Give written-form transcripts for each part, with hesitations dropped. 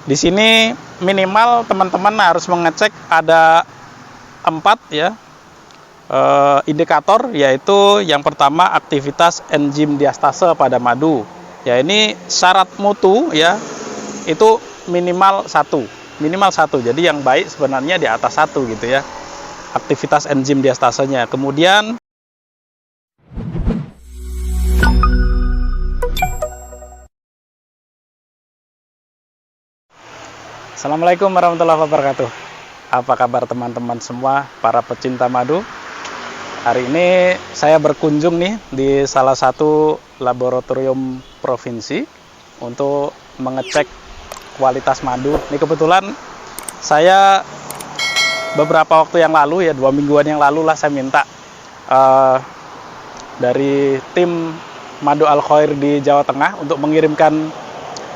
Di sini minimal teman-teman harus mengecek ada 4 ya indikator, yaitu yang pertama aktivitas enzim diastase pada madu. Ya, ini syarat mutu ya, itu minimal 1. Jadi yang baik sebenarnya di atas 1 gitu ya. Aktivitas enzim diastasenya. Kemudian Assalamualaikum warahmatullahi wabarakatuh. Apa kabar teman-teman semua para pecinta madu? Hari ini saya berkunjung nih di salah satu laboratorium provinsi untuk mengecek kualitas madu. Ini kebetulan saya beberapa waktu yang lalu ya, 2 mingguan yang lalu lah, saya minta dari tim Madu Al-Khoir di Jawa Tengah untuk mengirimkan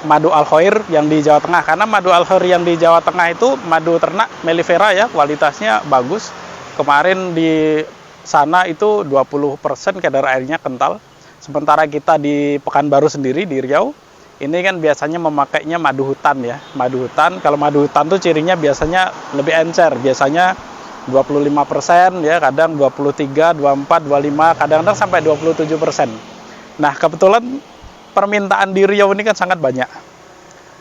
madu Al-Khoir yang di Jawa Tengah, karena madu Al-Khoir yang di Jawa Tengah itu madu ternak mellifera ya, kualitasnya bagus. Kemarin di sana itu 20% kadar airnya kental. Sementara kita di Pekanbaru sendiri di Riau, ini kan biasanya memakainya madu hutan ya. Madu hutan, kalau madu hutan tuh cirinya biasanya lebih encer, biasanya 25% ya, kadang 23, 24, 25, kadang-kadang sampai 27%. Nah, kebetulan permintaan di Riau ini kan sangat banyak.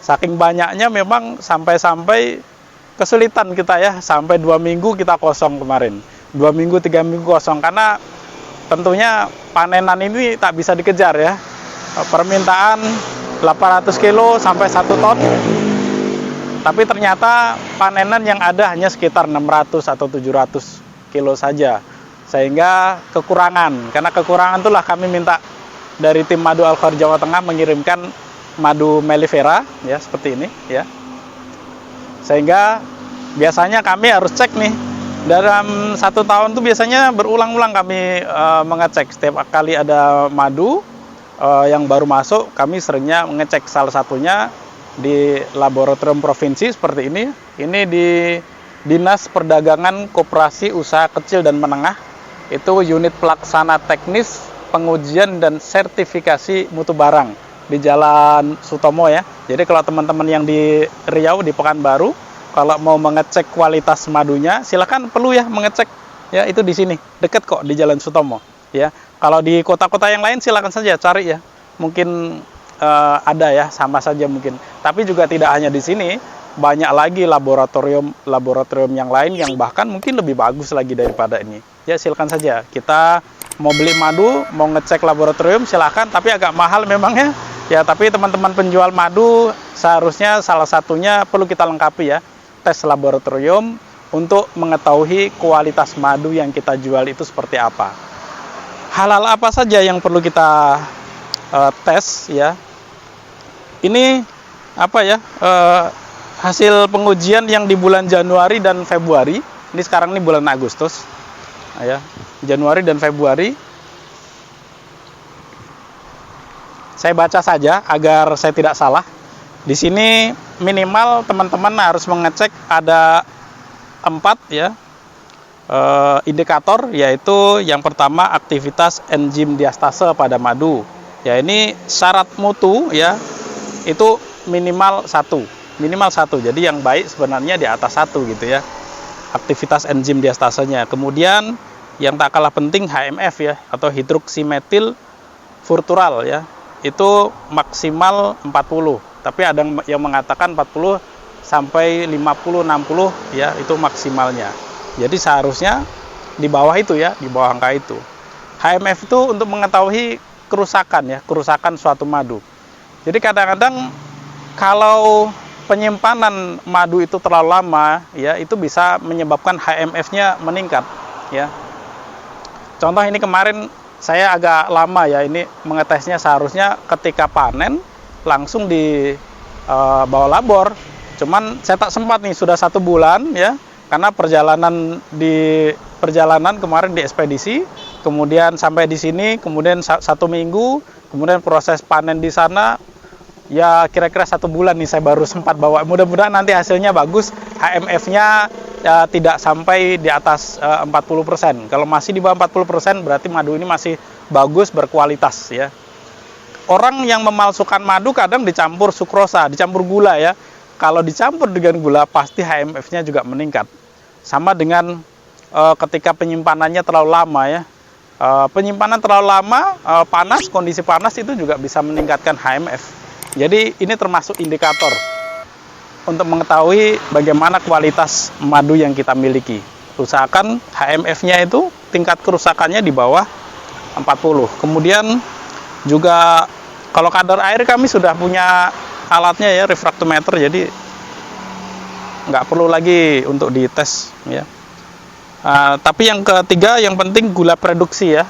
Saking banyaknya memang sampai kesulitan kita ya, sampai 2 minggu kita kosong kemarin. 2 minggu, 3 minggu kosong, karena tentunya panenan ini tak bisa dikejar ya. Permintaan 800 kilo sampai 1 ton. Tapi ternyata panenan yang ada hanya sekitar 600 atau 700 kilo saja. Sehingga kekurangan. Karena kekurangan itulah kami minta dari tim Madu Al-Khoir Jawa Tengah mengirimkan madu mellifera ya, seperti ini ya. Sehingga biasanya kami harus cek nih, dalam 1 tahun tuh biasanya berulang-ulang kami mengecek. Setiap kali ada madu yang baru masuk, kami seringnya mengecek. Salah satunya di laboratorium provinsi seperti ini. Ini di Dinas Perdagangan Koperasi Usaha Kecil dan Menengah. Itu unit pelaksana teknis pengujian dan sertifikasi mutu barang di Jalan Sutomo ya. Jadi kalau teman-teman yang di Riau, di Pekanbaru, kalau mau mengecek kualitas madunya, silakan perlu ya mengecek ya, itu di sini, dekat kok di Jalan Sutomo ya. Kalau di kota-kota yang lain silakan saja cari ya, mungkin ada ya, sama saja mungkin. Tapi juga tidak hanya di sini, banyak lagi laboratorium yang lain yang bahkan mungkin lebih bagus lagi daripada ini. Ya silakan saja, kita mau beli madu, mau ngecek laboratorium silakan, tapi agak mahal memangnya. Ya, tapi teman-teman penjual madu seharusnya salah satunya perlu kita lengkapi ya, tes laboratorium untuk mengetahui kualitas madu yang kita jual itu seperti apa. Hal-hal apa saja yang perlu kita tes ya. Ini apa ya? Hasil pengujian yang di bulan Januari dan Februari. Ini sekarang ini bulan Agustus. Ya, Januari dan Februari. Saya baca saja agar saya tidak salah. Di sini minimal teman-teman harus mengecek ada 4 ya indikator, yaitu yang pertama aktivitas enzim diastase pada madu. Ya, ini syarat mutu ya, itu minimal 1. Jadi yang baik sebenarnya di atas 1 gitu ya. Aktivitas enzim diastasenya. Kemudian yang tak kalah penting HMF ya, atau hidroksimetil furtural ya. Itu maksimal 40. Tapi ada yang mengatakan 40 sampai 50 60 ya, itu maksimalnya. Jadi seharusnya di bawah itu ya, di bawah angka itu. HMF itu untuk mengetahui kerusakan ya, kerusakan suatu madu. Jadi kadang-kadang kalau penyimpanan madu itu terlalu lama ya, itu bisa menyebabkan HMF-nya meningkat ya. Contoh ini kemarin saya agak lama ya ini mengetesnya, seharusnya ketika panen langsung di bawah labor. Cuman saya tak sempat nih, sudah 1 bulan ya, karena perjalanan kemarin di ekspedisi, kemudian sampai di sini, kemudian 1 minggu, kemudian proses panen di sana. Ya kira-kira 1 bulan nih saya baru sempat bawa. Mudah-mudahan nanti hasilnya bagus, HMF-nya tidak sampai di atas 40%. Kalau masih di bawah 40% berarti madu ini masih bagus, berkualitas ya. Orang yang memalsukan madu kadang dicampur sukrosa, dicampur gula ya. kalau dicampur dengan gula pasti HMF-nya juga meningkat. Sama dengan ketika penyimpanannya terlalu lama ya. Penyimpanan terlalu lama, panas, kondisi panas itu juga bisa meningkatkan HMF. Jadi ini termasuk indikator untuk mengetahui bagaimana kualitas madu yang kita miliki. Usahakan HMF-nya itu tingkat kerusakannya di bawah 40. Kemudian juga kalau kadar air kami sudah punya alatnya ya, refraktometer, jadi nggak perlu lagi untuk dites ya. Tapi yang ketiga yang penting gula produksi ya,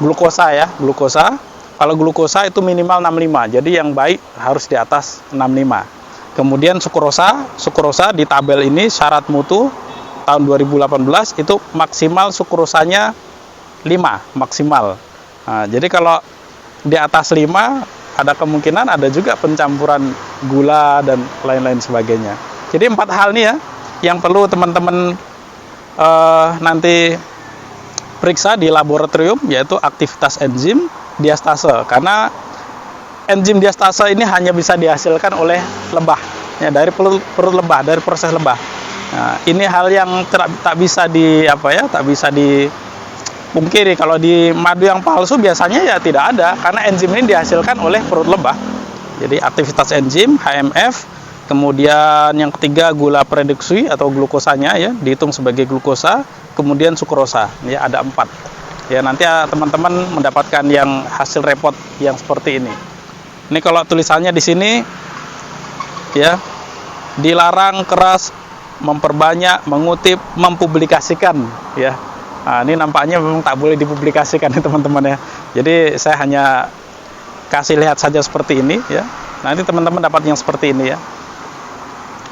glukosa ya, glukosa. Kalau glukosa itu minimal 65, jadi yang baik harus di atas 65. Kemudian sukrosa di tabel ini syarat mutu tahun 2018 itu maksimal sukrosanya 5 maksimal. Nah, jadi kalau di atas 5 ada kemungkinan ada juga pencampuran gula dan lain-lain sebagainya. Jadi 4 hal nih ya yang perlu teman-teman nanti periksa di laboratorium, yaitu aktivitas enzim, diastase, karena enzim diastase ini hanya bisa dihasilkan oleh lebah ya, dari perut lebah, dari proses lebah. Nah, ini hal yang tak bisa dipungkiri. Kalau di madu yang palsu biasanya ya tidak ada, karena enzim ini dihasilkan oleh perut lebah. Jadi aktivitas enzim, HMF, kemudian yang ketiga gula produksi atau glukosanya ya, dihitung sebagai glukosa, kemudian sukrosa. Ya ada 4. Ya nanti teman-teman mendapatkan yang hasil report yang seperti ini. Ini kalau tulisannya di sini ya, dilarang keras memperbanyak, mengutip, mempublikasikan ya. Nah, ini nampaknya memang tak boleh dipublikasikan ya teman-teman ya. Jadi saya hanya kasih lihat saja seperti ini ya. Nanti teman-teman dapat yang seperti ini ya.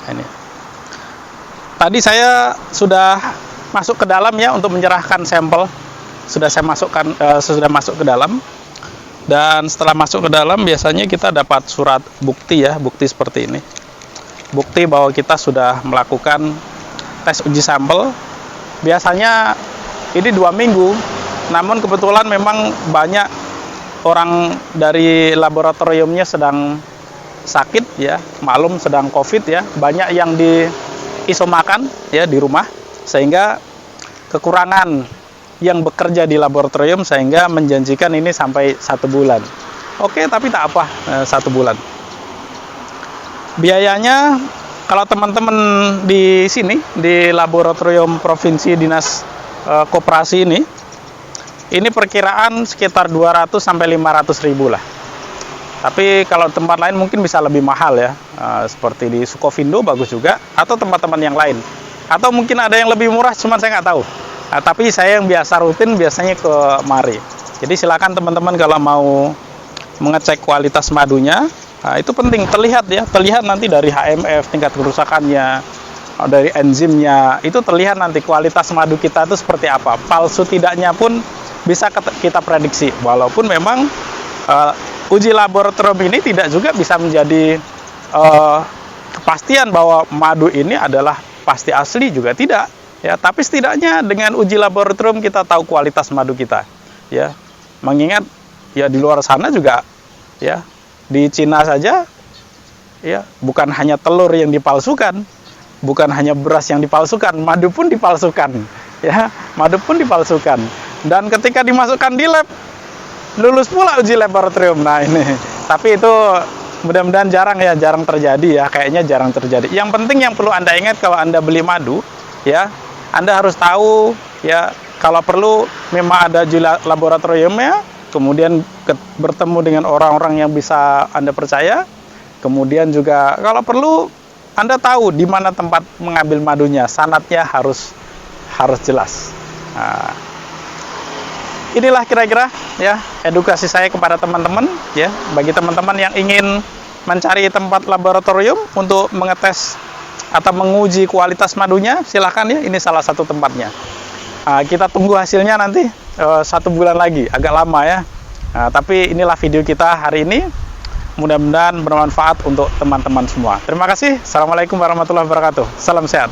Ini. Tadi saya sudah masuk ke dalam ya untuk menyerahkan sampel. Sudah saya masukkan, sudah masuk ke dalam. Dan setelah masuk ke dalam biasanya kita dapat surat bukti ya, bukti seperti ini. Bukti bahwa kita sudah melakukan tes uji sampel. Biasanya ini 2 minggu, namun kebetulan memang banyak orang dari laboratoriumnya sedang sakit ya, maklum sedang COVID ya, banyak yang diisomakan ya di rumah, sehingga kekurangan yang bekerja di laboratorium sehingga menjanjikan ini sampai 1 bulan. Oke, tapi tak apa, 1 bulan. Biayanya kalau teman-teman di sini di laboratorium provinsi dinas koperasi ini perkiraan sekitar 200 sampai 500 ribu lah. Tapi kalau tempat lain mungkin bisa lebih mahal ya, seperti di Sukovindo bagus juga, atau tempat-tempat yang lain. Atau mungkin ada yang lebih murah, cuman saya nggak tahu. Nah, tapi saya yang biasa rutin biasanya ke mari. Jadi silakan teman-teman kalau mau mengecek kualitas madunya, nah, itu penting terlihat ya, terlihat nanti dari HMF, tingkat kerusakannya, dari enzimnya, itu terlihat nanti kualitas madu kita itu seperti apa. Palsu tidaknya pun bisa kita prediksi. Walaupun memang uji laboratorium ini tidak juga bisa menjadi kepastian bahwa madu ini adalah pasti asli, juga tidak. Ya, tapi setidaknya dengan uji laboratorium kita tahu kualitas madu kita. Ya, mengingat ya di luar sana juga ya, di Cina saja ya, bukan hanya telur yang dipalsukan, bukan hanya beras yang dipalsukan, madu pun dipalsukan. Ya, madu pun dipalsukan. Dan ketika dimasukkan di lab, lulus pula uji laboratorium. Nah, ini. Tapi itu mudah-mudahan jarang terjadi ya, kayaknya jarang terjadi. Yang penting yang perlu Anda ingat kalau Anda beli madu, ya, Anda harus tahu ya, kalau perlu memang ada uji laboratoriumnya, kemudian bertemu dengan orang-orang yang bisa Anda percaya, kemudian juga kalau perlu Anda tahu di mana tempat mengambil madunya, sanadnya harus jelas. Nah, inilah kira-kira ya edukasi saya kepada teman-teman ya, bagi teman-teman yang ingin mencari tempat laboratorium untuk mengetes atau menguji kualitas madunya, silahkan ya, ini salah satu tempatnya. Kita tunggu hasilnya nanti 1 bulan lagi, agak lama ya. Tapi inilah video kita hari ini, mudah-mudahan bermanfaat untuk teman-teman semua. Terima kasih. Assalamualaikum warahmatullahi wabarakatuh. Salam sehat.